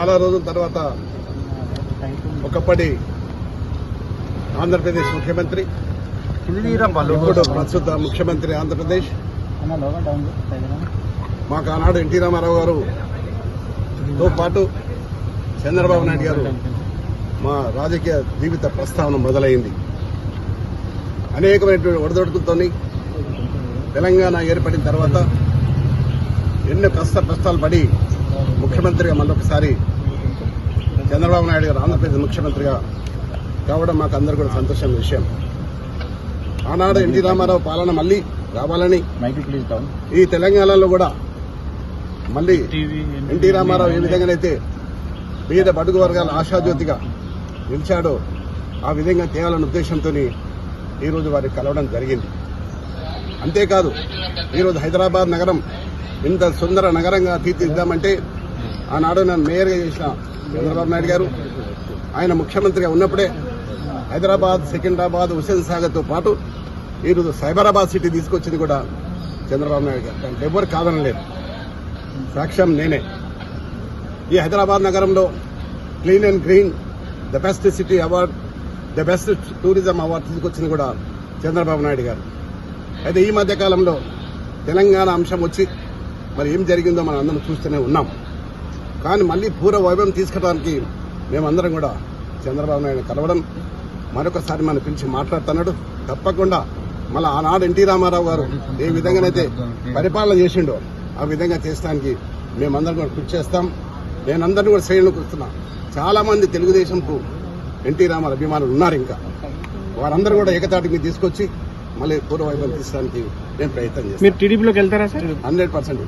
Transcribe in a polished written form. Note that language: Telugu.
చాలా రోజుల తర్వాత ఒకప్పటి ఆంధ్రప్రదేశ్ ముఖ్యమంత్రి, ఇప్పుడు ప్రస్తుత ముఖ్యమంత్రి ఆంధ్రప్రదేశ్, మాకు ఆనాడు ఎన్టీ రామారావు గారుతో పాటు చంద్రబాబు నాయుడు గారు మా రాజకీయ జీవిత ప్రస్తావన మొదలైంది. అనేకమైనటువంటి ఒడిదొడుకులతో తెలంగాణ ఏర్పడిన తర్వాత ఎన్నో కష్టాలు పడి ముఖ్యమంత్రిగా మళ్ళొకసారి చంద్రబాబు నాయుడు గారు ఆంధ్రప్రదేశ్ ముఖ్యమంత్రిగా కావడం మాకు అందరూ కూడా సంతోషమైన విషయం. ఆనాడు ఎన్టీ రామారావు పాలన మళ్లీ రావాలని ఈ తెలంగాణలో కూడా మళ్లీ ఎన్టీ రామారావు ఏ విధంగానైతే పేద బడుగు వర్గాల ఆశాజ్యోతిగా నిలిచాడో ఆ విధంగా తేవాలన్న ఉద్దేశంతో ఈరోజు వారికి కలవడం జరిగింది. అంతేకాదు ఈరోజు హైదరాబాద్ నగరం ఇంత సుందర నగరంగా తీర్చిదిద్దామంటే ఆనాడు నన్ను మేయర్గా చేసిన చంద్రబాబు నాయుడు గారు ఆయన ముఖ్యమంత్రిగా ఉన్నప్పుడే హైదరాబాద్, సికింద్రాబాద్, హుస్సేన్ సాగర్తో పాటు ఈరోజు సైబరాబాద్ సిటీ తీసుకొచ్చింది కూడా చంద్రబాబు నాయుడు గారు. దానికి ఎవరు కాదనలేదు, సాక్ష్యం నేనే. ఈ హైదరాబాద్ నగరంలో clean and green the best city award, the best tourism award తీసుకొచ్చింది కూడా చంద్రబాబు నాయుడు గారు. అయితే ఈ మధ్య కాలంలో తెలంగాణ అంశం వచ్చి మరి ఏం జరిగిందో మనం అందరం చూస్తూనే ఉన్నాం. కానీ మళ్లీ పూర్వ వైభవం తీసుకురావడానికి మేమందరం కూడా చంద్రబాబు నాయుడు కలవడం, మరొకసారి మనం పిలిచి మాట్లాడుతున్నాడు. తప్పకుండా మళ్ళీ ఆనాడు ఎన్టీ రామారావు గారు ఏ విధంగానైతే పరిపాలన చేసిండో ఆ విధంగా చేసడానికి మేమందరం కూడా కృషి చేస్తాం. నేనందరినీ కూడా శ్రేణులు కూర్చున్నా. చాలా మంది తెలుగుదేశంకు ఎన్టీ రామారావు అభిమానులు ఉన్నారు. ఇంకా వారందరూ కూడా ఏకతాటి మీద తీసుకొచ్చి మళ్ళీ పూర్వ వైభవం తీసడానికి నేను ప్రయత్నం చేస్తాను. 100%